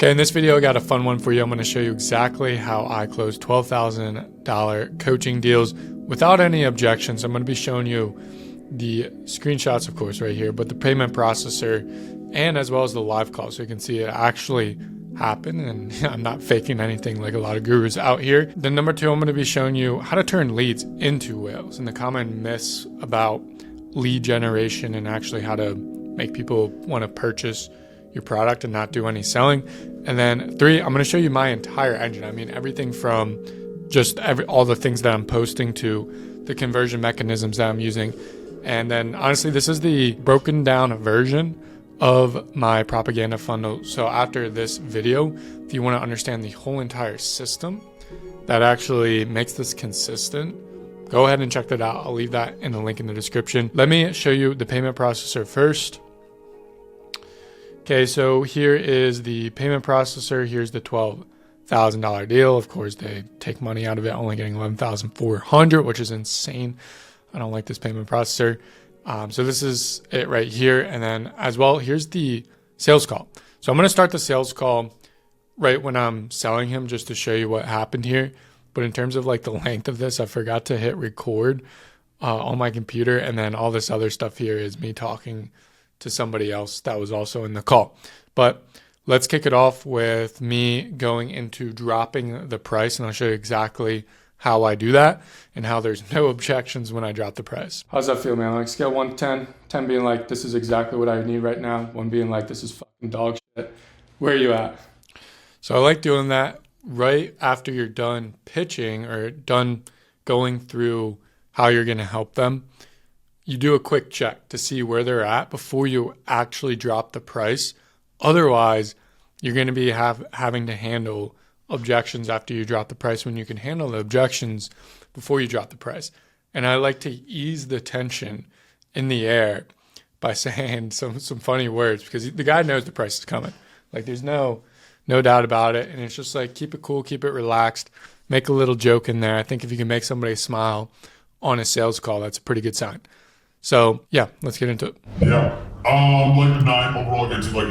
Okay, in this video, I got a fun one for you. I'm going to show you exactly how I close $12,000 coaching deals without any objections. I'm going to be showing you the screenshots, of course, right here, but the payment processor and as well as the live call, so you can see it actually happen. And I'm not faking anything like a lot of gurus out here. Then number two, I'm going to be showing you how to turn leads into whales and the common myths about lead generation and actually how to make people want to purchase your product and not do any selling. And then three, I'm going to show you my entire engine. I mean, everything from just all the things that I'm posting to the conversion mechanisms that I'm using. And then honestly, this is the broken down version of my propaganda funnel. So after this video, if you want to understand the whole entire system that actually makes this consistent, go ahead and check that out. I'll leave that in the link in the description. Let me show you the payment processor first. Okay, so here is the payment processor. Here's the $12,000 deal. Of course, they take money out of it, only getting $11,400, which is insane. I don't like this payment processor. So this is it right here. And then as well, here's the sales call. So I'm going to start the sales call right when I'm selling him just to show you what happened here. But in terms of like the length of this, I forgot to hit record on my computer. And then all this other stuff here is me talking to somebody else that was also in the call. But let's kick it off with me going into dropping the price, and I'll show you exactly how I do that and how there's no objections when I drop the price. How's that feel, man? Like scale 1 to 10, 10 being like, this is exactly what I need right now, 1 being like, this is fucking dog shit. Where are you at? So I like doing that right after you're done pitching or done going through how you're gonna help them. You do a quick check to see where they're at before you actually drop the price. Otherwise, you're going to be having to handle objections after you drop the price when you can handle the objections before you drop the price. And I like to ease the tension in the air by saying some funny words, because the guy knows the price is coming. Like there's no doubt about it. And it's just like, keep it cool, keep it relaxed, make a little joke in there. I think if you can make somebody smile on a sales call, that's a pretty good sign. So yeah, let's get into it. Yeah, like a 9 overall against like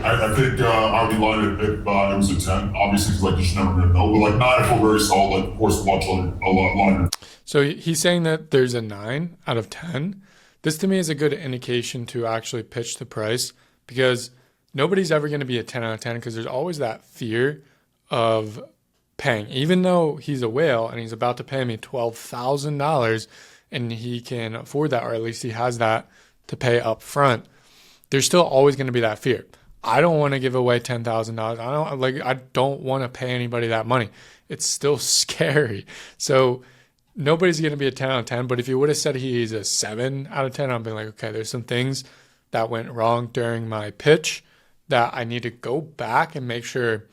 I think I would be lying if it was a 10. Obviously, because like you're just never gonna know. But like 9, I feel very solid. Like of course, watch a lot lighter. So he's saying that there's a 9 out of 10. This to me is a good indication to actually pitch the price, because nobody's ever going to be a 10 out of 10 because there's always that fear of paying. Even though he's a whale and he's about to pay me $12,000. And he can afford that, or at least he has that to pay up front, there's still always going to be that fear. I don't want to give away $10,000. I don't want to pay anybody that money. It's still scary. So nobody's going to be a 10 out of 10. But if you would have said he's a 7 out of 10, I'd be like, okay, there's some things that went wrong during my pitch that I need to go back and make sure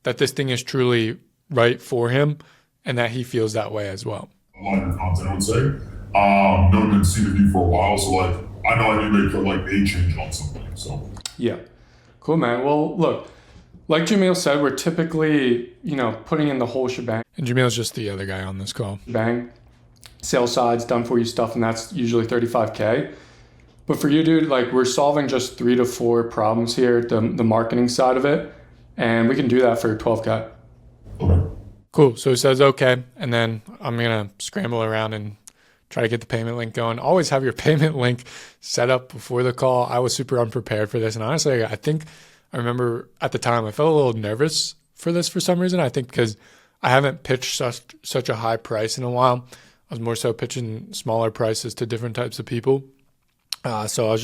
that this thing is truly right for him and that he feels that way as well. Lighter content, I would say. Known and seen of you for a while, so like I know I need to make like a change on something. So yeah, cool, man. Well, look, like Jamil said, we're typically putting in the whole shebang. And Jamil's just the other guy on this call. Bang, sales sides, done for you stuff, and that's usually $35K. But for you, dude, like we're solving just 3 to 4 problems here, the marketing side of it, and we can do that for $12K. Okay. Cool. So he says okay, and then I'm gonna scramble around and try to get the payment link going. Always have your payment link set up before the call. I was super unprepared for this. And honestly, I think I remember at the time I felt a little nervous for this for some reason. I think because I haven't pitched such a high price in a while. I was more so pitching smaller prices to different types of people. So I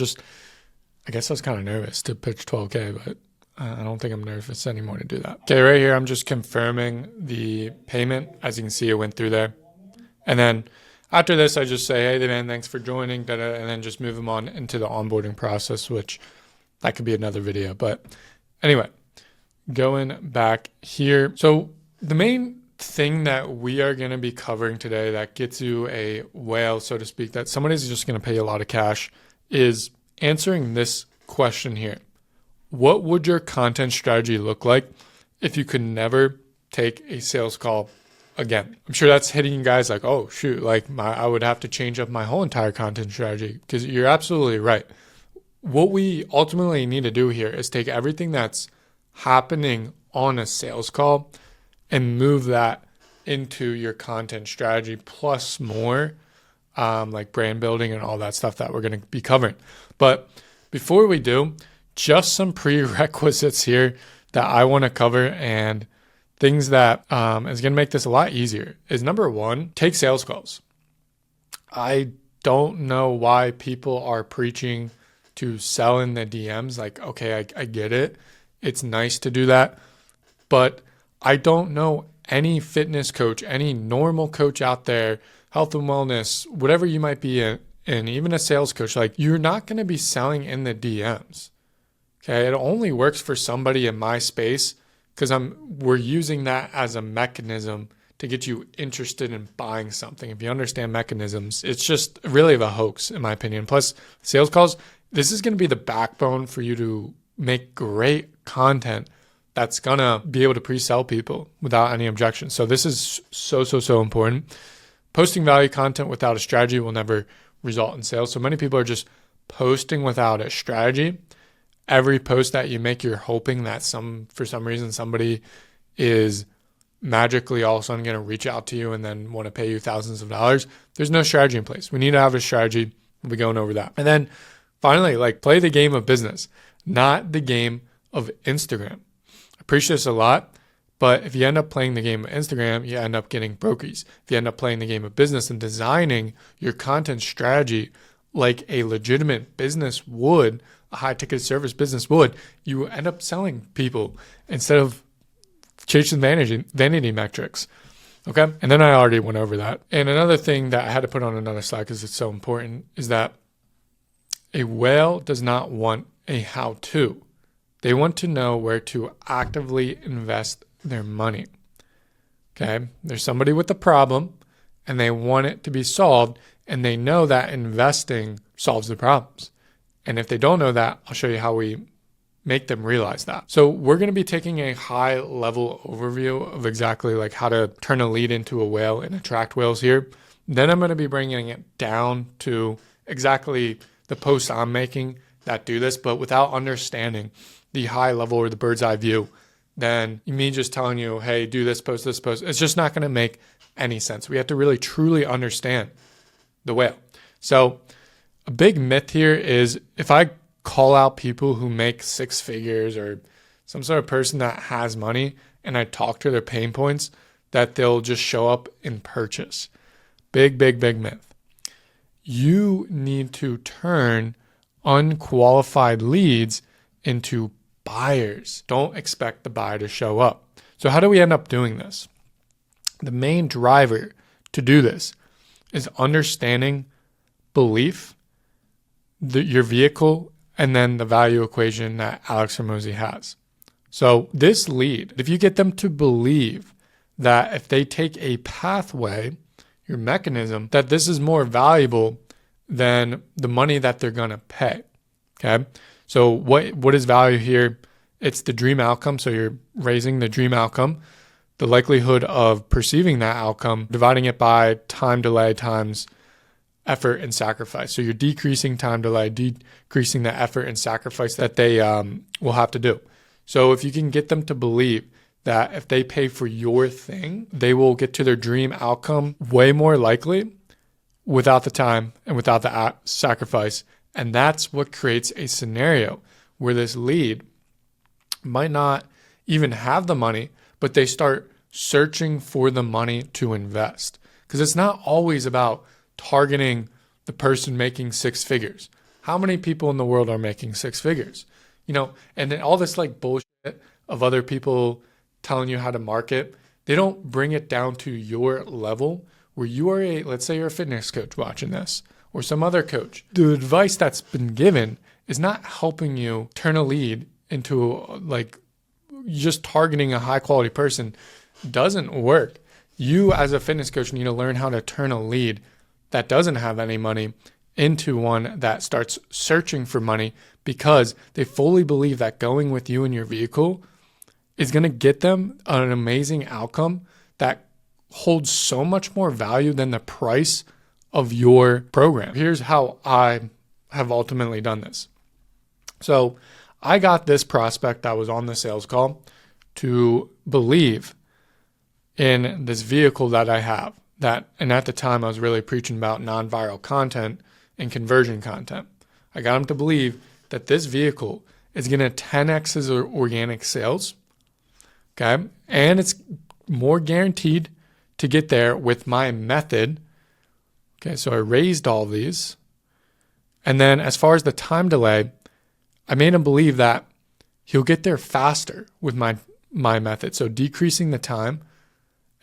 guess I was kind of nervous to pitch 12K, but I don't think I'm nervous anymore to do that. Okay, right here, I'm just confirming the payment. As you can see, it went through there. And then after this, I just say, hey, man, thanks for joining, and then just move them on into the onboarding process, which that could be another video. But anyway, going back here. So the main thing that we are going to be covering today that gets you a whale, so to speak, that somebody's just going to pay you a lot of cash, is answering this question here. What would your content strategy look like if you could never take a sales call again? I'm sure that's hitting you guys like, oh shoot, like I would have to change up my whole entire content strategy, because you're absolutely right. What we ultimately need to do here is take everything that's happening on a sales call and move that into your content strategy plus more, like brand building and all that stuff that we're going to be covering. But before we do, just some prerequisites here that I want to cover, and things that is going to make this a lot easier is, number one, take sales calls. I don't know why people are preaching to sell in the DMs. Like, okay, I get it. It's nice to do that. But I don't know any fitness coach, any normal coach out there, health and wellness, whatever you might be in, and even a sales coach, like, you're not going to be selling in the DMs. Okay. It only works for somebody in my space because we're using that as a mechanism to get you interested in buying something. If you understand mechanisms, it's just really of a hoax, in my opinion. Plus, sales calls, this is going to be the backbone for you to make great content that's going to be able to pre-sell people without any objections. So this is so important. Posting value content without a strategy will never result in sales. So many people are just posting without a strategy. Every post that you make, you're hoping that for some reason somebody is magically all of a sudden going to reach out to you and then want to pay you thousands of dollars. There's no strategy in place. We need to have a strategy. We'll be going over that. And then finally, like, play the game of business, not the game of Instagram. I preach this a lot, but if you end up playing the game of Instagram, you end up getting brokies. If you end up playing the game of business and designing your content strategy like a legitimate business would, a high ticket service business would, you end up selling people instead of chasing vanity metrics. Okay. And then I already went over that. And another thing that I had to put on another slide because it's so important is that a whale does not want a how-to. They want to know where to actively invest their money. Okay. There's somebody with a problem and they want it to be solved, and they know that investing solves the problems. And if they don't know that, I'll show you how we make them realize that. So we're going to be taking a high level overview of exactly like how to turn a lead into a whale and attract whales here. Then I'm going to be bringing it down to exactly the posts I'm making that do this, but without understanding the high level or the bird's eye view, then me just telling you, hey, do this post, it's just not going to make any sense. We have to really truly understand the whale. So a big myth here is if I call out people who make six figures or some sort of person that has money and I talk to their pain points, that they'll just show up and purchase. Big myth. You need to turn unqualified leads into buyers. Don't expect the buyer to show up. So how do we end up doing this? The main driver to do this is understanding belief, your vehicle, and then the value equation that Alex Hormozi has. So this lead, if you get them to believe that if they take a pathway, your mechanism, that this is more valuable than the money that they're going to pay. Okay. So what is value here? It's the dream outcome. So you're raising the dream outcome, the likelihood of perceiving that outcome, dividing it by time delay times effort and sacrifice. So you're decreasing time delay, decreasing the effort and sacrifice that they will have to do. So if you can get them to believe that if they pay for your thing, they will get to their dream outcome way more likely without the time and without the sacrifice. And that's what creates a scenario where this lead might not even have the money, but they start searching for the money to invest. Because it's not always about targeting the person making six figures. How many people in the world are making six figures? You know, and then all this like bullshit of other people telling you how to market, they don't bring it down to your level where you are let's say you're a fitness coach watching this or some other coach. The advice that's been given is not helping you turn a lead into like just targeting a high quality person. Doesn't work. You as a fitness coach need to learn how to turn a lead that doesn't have any money into one that starts searching for money because they fully believe that going with you in your vehicle is going to get them an amazing outcome that holds so much more value than the price of your program. Here's how I have ultimately done this. So I got this prospect that was on the sales call to believe in this vehicle that I have. And at the time, I was really preaching about non-viral content and conversion content. I got them to believe that this vehicle is going to 10x his organic sales, okay? And it's more guaranteed to get there with my method. Okay, so I raised all these. And then as far as the time delay, I made him believe that he'll get there faster with my method. So decreasing the time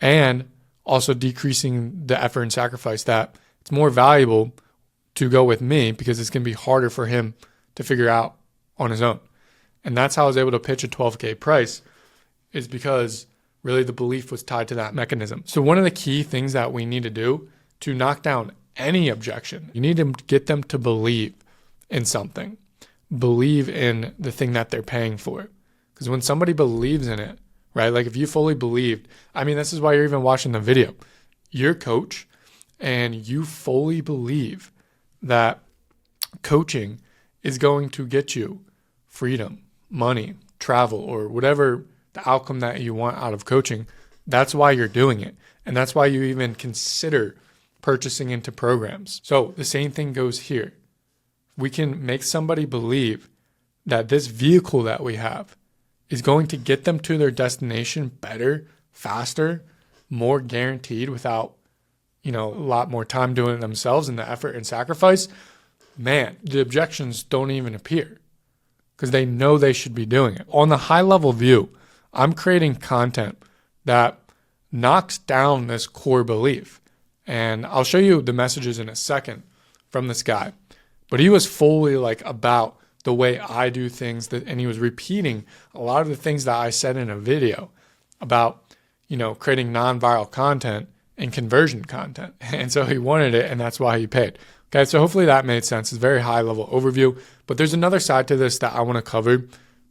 and also decreasing the effort and sacrifice, that it's more valuable to go with me because it's going to be harder for him to figure out on his own. And that's how I was able to pitch a $12K price, is because really the belief was tied to that mechanism. So one of the key things that we need to do to knock down any objection, you need to get them to believe in something, believe in the thing that they're paying for. Because when somebody believes in it, right? Like if you fully believed, I mean, this is why you're even watching the video. You're a coach and you fully believe that coaching is going to get you freedom, money, travel, or whatever the outcome that you want out of coaching. That's why you're doing it. And that's why you even consider purchasing into programs. So the same thing goes here. We can make somebody believe that this vehicle that we have is going to get them to their destination better, faster, more guaranteed, without, a lot more time doing it themselves and the effort and sacrifice. Man, the objections don't even appear because they know they should be doing it. On the high level view, I'm creating content that knocks down this core belief. And I'll show you the messages in a second from this guy. But he was fully about the way I do things, and he was repeating a lot of the things that I said in a video about, creating non-viral content and conversion content. And so he wanted it, and that's why he paid. Okay, so hopefully that made sense. It's a very high level overview, but there's another side to this that I want to cover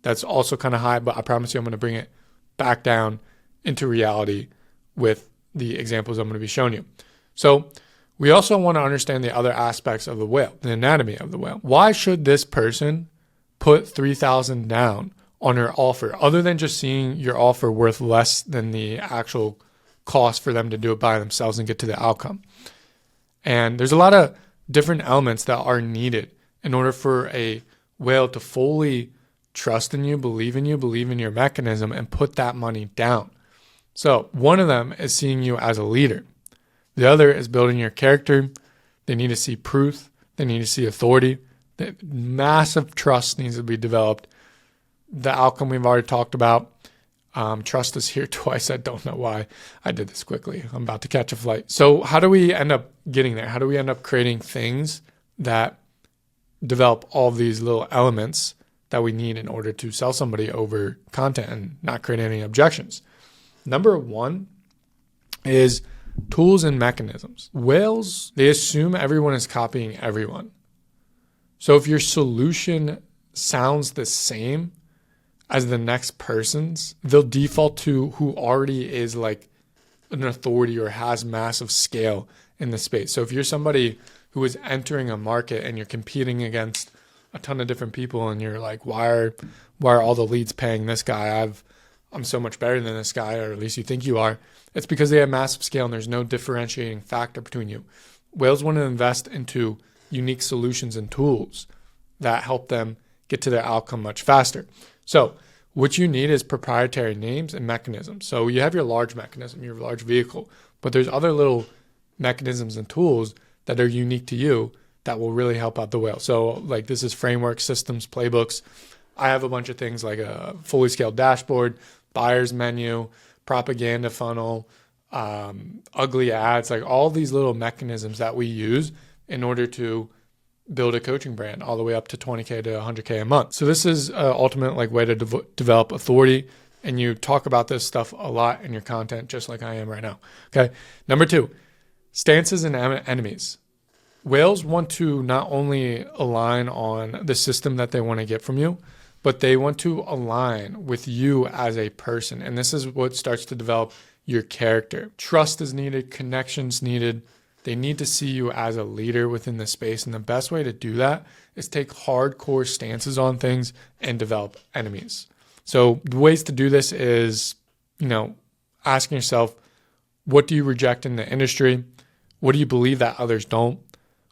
that's also kind of high, but I promise you I'm going to bring it back down into reality with the examples I'm going to be showing you. So we also want to understand the other aspects of the whale, the anatomy of the whale. Why should this person put $3,000 down on her offer, other than just seeing your offer worth less than the actual cost for them to do it by themselves and get to the outcome? And there's a lot of different elements that are needed in order for a whale to fully trust in you, believe in your mechanism, and put that money down. So one of them is seeing you as a leader. The other is building your character. They need to see proof. They need to see authority. The massive trust needs to be developed. The outcome we've already talked about. Trust is here twice. I don't know why I did this quickly. I'm about to catch a flight. So how do we end up getting there? How do we end up creating things that develop all of these little elements that we need in order to sell somebody over content and not create any objections? Number one is tools and mechanisms. Whales, they assume everyone is copying everyone. So if your solution sounds the same as the next person's, they'll default to who already is an authority or has massive scale in the space. So if you're somebody who is entering a market and you're competing against a ton of different people and you're like, why are all the leads paying this guy? I'm so much better than this guy, or at least you think you are. It's because they have massive scale and there's no differentiating factor between you. Whales want to invest into unique solutions and tools that help them get to their outcome much faster. So what you need is proprietary names and mechanisms. So you have your large mechanism, your large vehicle, but there's other little mechanisms and tools that are unique to you that will really help out the whale. So this is frameworks, systems, playbooks. I have a bunch of things like a fully scaled dashboard, buyer's menu, propaganda funnel, ugly ads, all these little mechanisms that we use in order to build a coaching brand all the way up to 20K to 100K a month. So this is an ultimate way to develop authority. And you talk about this stuff a lot in your content, just like I am right now. Okay. Number two, stances and enemies. Whales want to not only align on the system that they want to get from you, but they want to align with you as a person. And this is what starts to develop your character. Trust is needed, connections needed. They need to see you as a leader within the space. And the best way to do that is take hardcore stances on things and develop enemies. So the ways to do this is, asking yourself, what do you reject in the industry? What do you believe that others don't?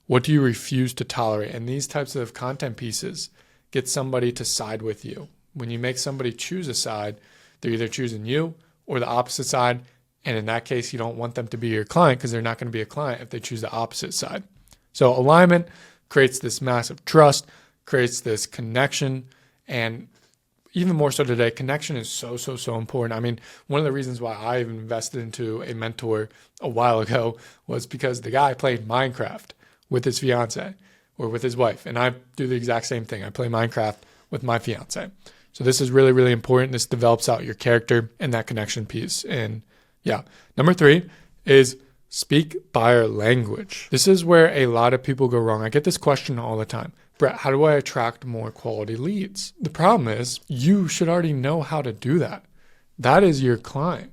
What do you refuse to tolerate? And these types of content pieces get somebody to side with you. When you make somebody choose a side, they're either choosing you or the opposite side. And in that case, you don't want them to be your client because they're not going to be a client if they choose the opposite side. So alignment creates this massive trust, creates this connection, and even more so today, connection is so important. I mean, one of the reasons why I even invested into a mentor a while ago was because the guy played Minecraft with his fiance or with his wife. And I do the exact same thing. I play Minecraft with my fiance. So this is really important. This develops out your character and that connection piece. And yeah, number 3 is speak buyer language. This is where a lot of people go wrong. I get this question all the time. Brett, how do I attract more quality leads? The problem is you should already know how to do that. That is your client,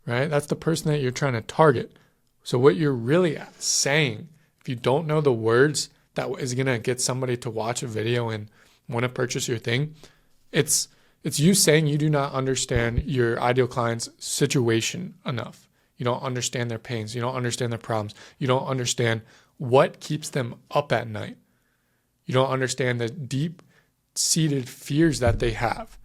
right? That's the person that you're trying to target. So what you're really saying, if you don't know the words that is going to get somebody to watch a video and want to purchase your thing, it's you saying you do not understand your ideal client's situation enough. You don't understand their pains. You don't understand their problems. You don't understand what keeps them up at night. You don't understand the deep-seated fears that they have.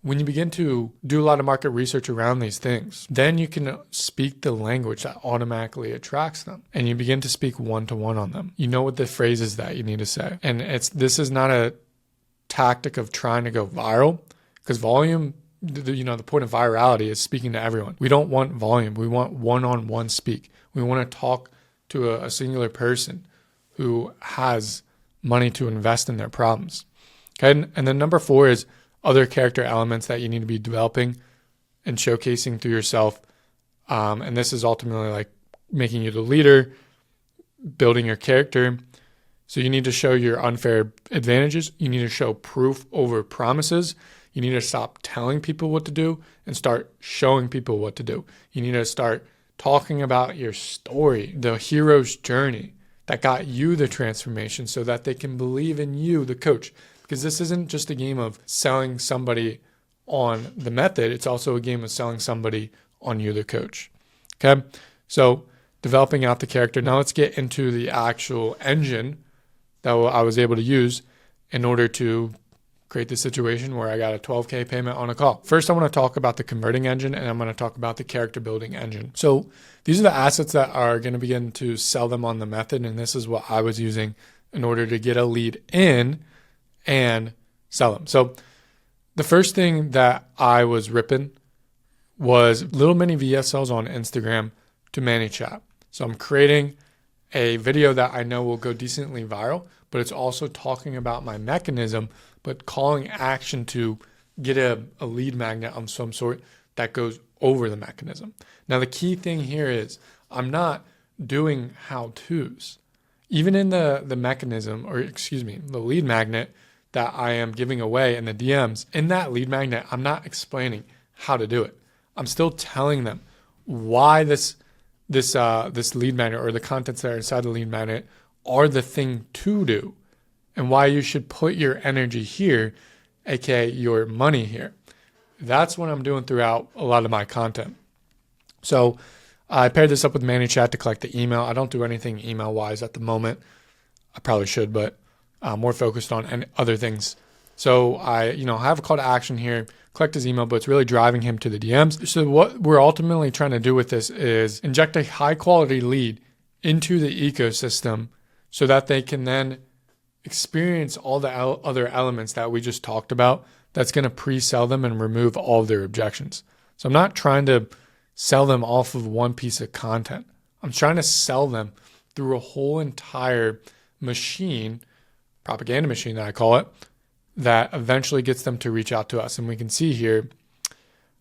When you begin to do a lot of market research around these things, then you can speak the language that automatically attracts them. And you begin to speak one-to-one on them. You know what the phrases that you need to say. And this is not a tactic of trying to go viral, because volume, the point of virality is speaking to everyone. We don't want volume. We want one-on-one speak. We want to talk to a singular person who has money to invest in their problems. Okay. And then number 4 is other character elements that you need to be developing and showcasing through yourself. And this is ultimately like making you the leader, building your character. So you need to show your unfair advantages. You need to show proof over promises. You need to stop telling people what to do and start showing people what to do. You need to start talking about your story, the hero's journey that got you the transformation so that they can believe in you, the coach. Because this isn't just a game of selling somebody on the method. It's also a game of selling somebody on you, the coach. Okay. So developing out the character. Now let's get into the actual engine that I was able to use in order to create the situation where I got a $12K payment on a call. First, I want to talk about the converting engine, and I'm going to talk about the character building engine. So these are the assets that are going to begin to sell them on the method. And this is what I was using in order to get a lead in and sell them. So the first thing that I was ripping was little mini VSLs on Instagram to ManyChat. So I'm creating a video that I know will go decently viral, but it's also talking about my mechanism, but calling action to get a lead magnet of some sort that goes over the mechanism. Now, the key thing here is I'm not doing how-tos. Even in the mechanism, the lead magnet that I am giving away in the DMs, in that lead magnet, I'm not explaining how to do it. I'm still telling them why this lead magnet or the contents that are inside the lead magnet are the thing to do and why you should put your energy here, aka your money here. That's what I'm doing throughout a lot of my content. So I paired this up with ManyChat to collect the email. I don't do anything email-wise at the moment. I probably should, but I'm more focused on other things. So I have a call to action here, collect his email, but it's really driving him to the DMs. So what we're ultimately trying to do with this is inject a high-quality lead into the ecosystem so that they can then experience all the other elements that we just talked about that's going to pre-sell them and remove all of their objections. So I'm not trying to sell them off of one piece of content. I'm trying to sell them through a whole entire machine, propaganda machine that I call it, that eventually gets them to reach out to us. And we can see here,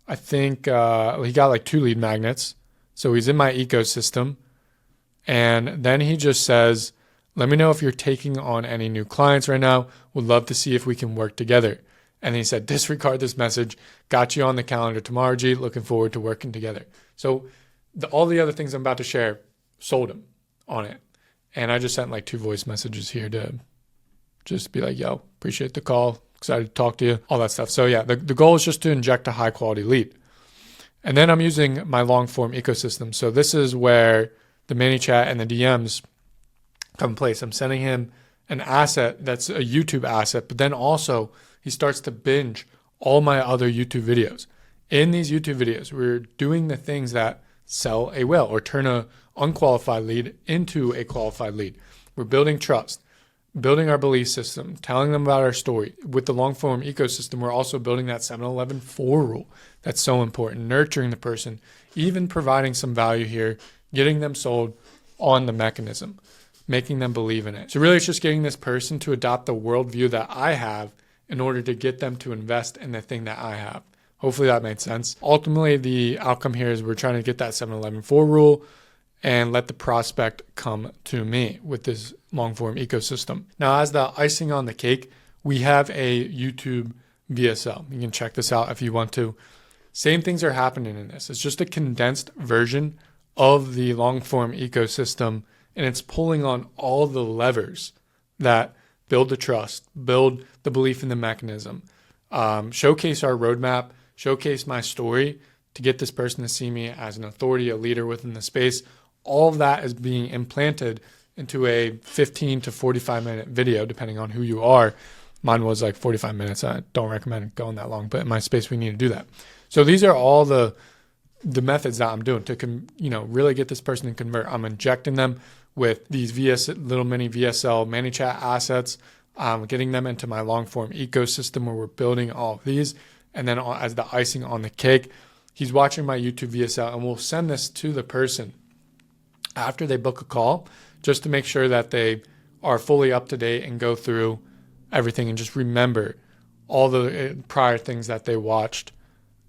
I think he got like 2 lead magnets. So he's in my ecosystem. And then he just says, let me know if you're taking on any new clients right now. Would love to see if we can work together. And he said, disregard this message. Got you on the calendar tomorrow, G. Looking forward to working together. So all the other things I'm about to share sold him on it. And I just sent like 2 voice messages here to just be like, yo, appreciate the call. Excited to talk to you, all that stuff. So yeah, the goal is just to inject a high quality lead. And then I'm using my long form ecosystem. So this is where the ManyChat and the DMs come in place. I'm sending him an asset that's a YouTube asset, but then also he starts to binge all my other YouTube videos. In these YouTube videos, we're doing the things that sell a whale or turn a unqualified lead into a qualified lead. We're building trust, building our belief system, telling them about our story. With the long form ecosystem, we're also building that 7-11-4 rule. That's so important, nurturing the person, even providing some value here, getting them sold on the mechanism, making them believe in it. So really it's just getting this person to adopt the worldview that I have in order to get them to invest in the thing that I have. Hopefully that made sense. Ultimately, the outcome here is we're trying to get that 7-11-4 rule and let the prospect come to me with this long form ecosystem. Now, as the icing on the cake, we have a YouTube VSL. You can check this out if you want to. Same things are happening in this. It's just a condensed version of the long form ecosystem, and it's pulling on all the levers that build the trust, build the belief in the mechanism, showcase our roadmap, showcase my story to get this person to see me as an authority, a leader within the space. All of that is being implanted into a 15 to 45 minute video, depending on who you are. Mine was like 45 minutes. I don't recommend going that long, but in my space, we need to do that. So these are all the methods that I'm doing to, really get this person to convert. I'm injecting them with these little mini VSL ManyChat assets, getting them into my long form ecosystem where we're building all of these. And then as the icing on the cake, he's watching my YouTube VSL, and we'll send this to the person after they book a call, just to make sure that they are fully up to date and go through everything and just remember all the prior things that they watched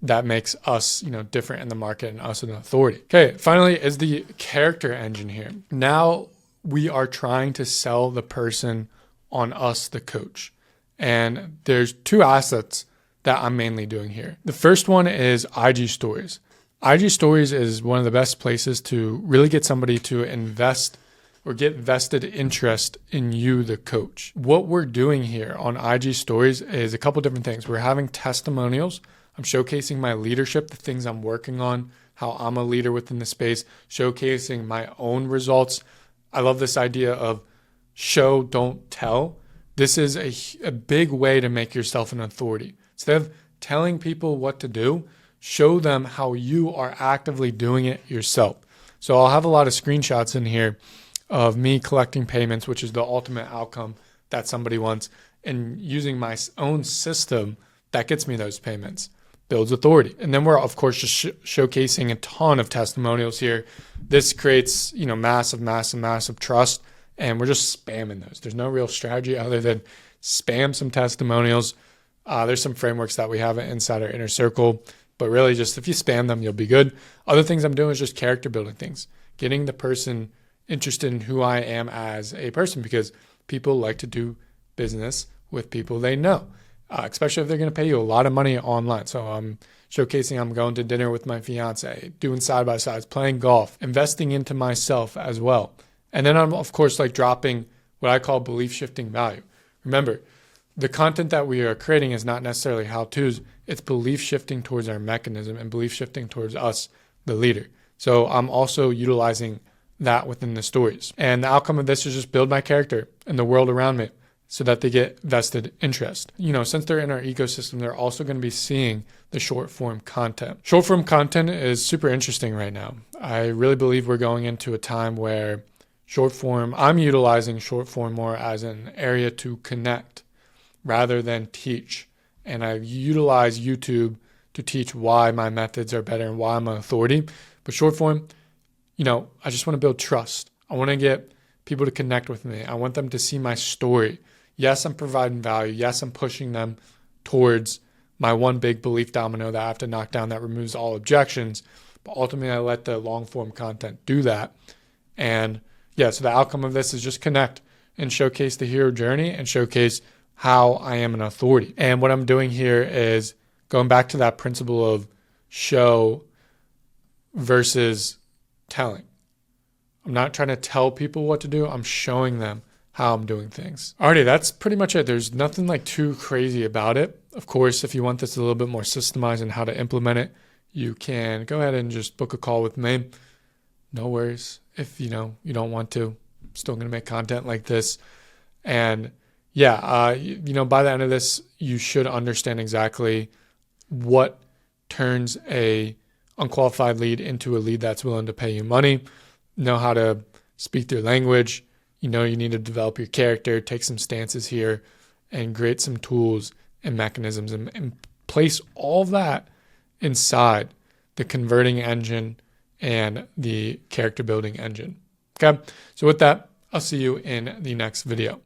that makes us, different in the market and us an authority. Okay, finally is the character engine here. Now we are trying to sell the person on us, the coach. And there's two assets that I'm mainly doing here. The first one is IG stories. IG stories is one of the best places to really get somebody to invest or get vested interest in you, the coach. What we're doing here on IG stories is a couple different things. We're having testimonials. I'm showcasing my leadership, the things I'm working on, how I'm a leader within the space, showcasing my own results. I love this idea of show, don't tell. This is a big way to make yourself an authority. Instead of telling people what to do, show them how you are actively doing it yourself. So I'll have a lot of screenshots in here of me collecting payments, which is the ultimate outcome that somebody wants, and using my own system that gets me those payments, builds authority. And then we're, of course, just showcasing a ton of testimonials here. This creates, massive trust, and we're just spamming those. There's no real strategy other than spam some testimonials. There's some frameworks that we have inside our inner circle, but really just if you spam them, you'll be good. Other things I'm doing is just character building things, getting the person interested in who I am as a person, because people like to do business with people they know, especially if they're going to pay you a lot of money online. So I'm showcasing I'm going to dinner with my fiance, doing side-by-sides, playing golf, investing into myself as well. And then I'm, of course, dropping what I call belief shifting value. Remember, the content that we are creating is not necessarily how-tos. It's belief shifting towards our mechanism and belief shifting towards us, the leader. So I'm also utilizing that within the stories. And the outcome of this is just build my character and the world around me so that they get vested interest. Since they're in our ecosystem, they're also going to be seeing the short form content. Short form content is super interesting right now. I really believe we're going into a time where I'm utilizing short form more as an area to connect rather than teach. And I utilize YouTube to teach why my methods are better and why I'm an authority. But short form, I just want to build trust. I want to get people to connect with me. I want them to see my story. Yes, I'm providing value. Yes, I'm pushing them towards my one big belief domino that I have to knock down that removes all objections. But ultimately, I let the long form content do that. And so the outcome of this is just connect and showcase the hero journey and showcase how I am an authority. And what I'm doing here is going back to that principle of show versus telling. I'm not trying to tell people what to do. I'm showing them how I'm doing things. Alrighty, that's pretty much it. There's nothing like too crazy about it. Of course, if you want this a little bit more systemized and how to implement it, you can go ahead and just book a call with me. No worries. If you don't want to, I'm still going to make content like this. And yeah, by the end of this, you should understand exactly what turns a unqualified lead into a lead that's willing to pay you money, know how to speak their language. You need to develop your character, take some stances here, and create some tools and mechanisms and place all that inside the converting engine and the character building engine. Okay, so with that, I'll see you in the next video.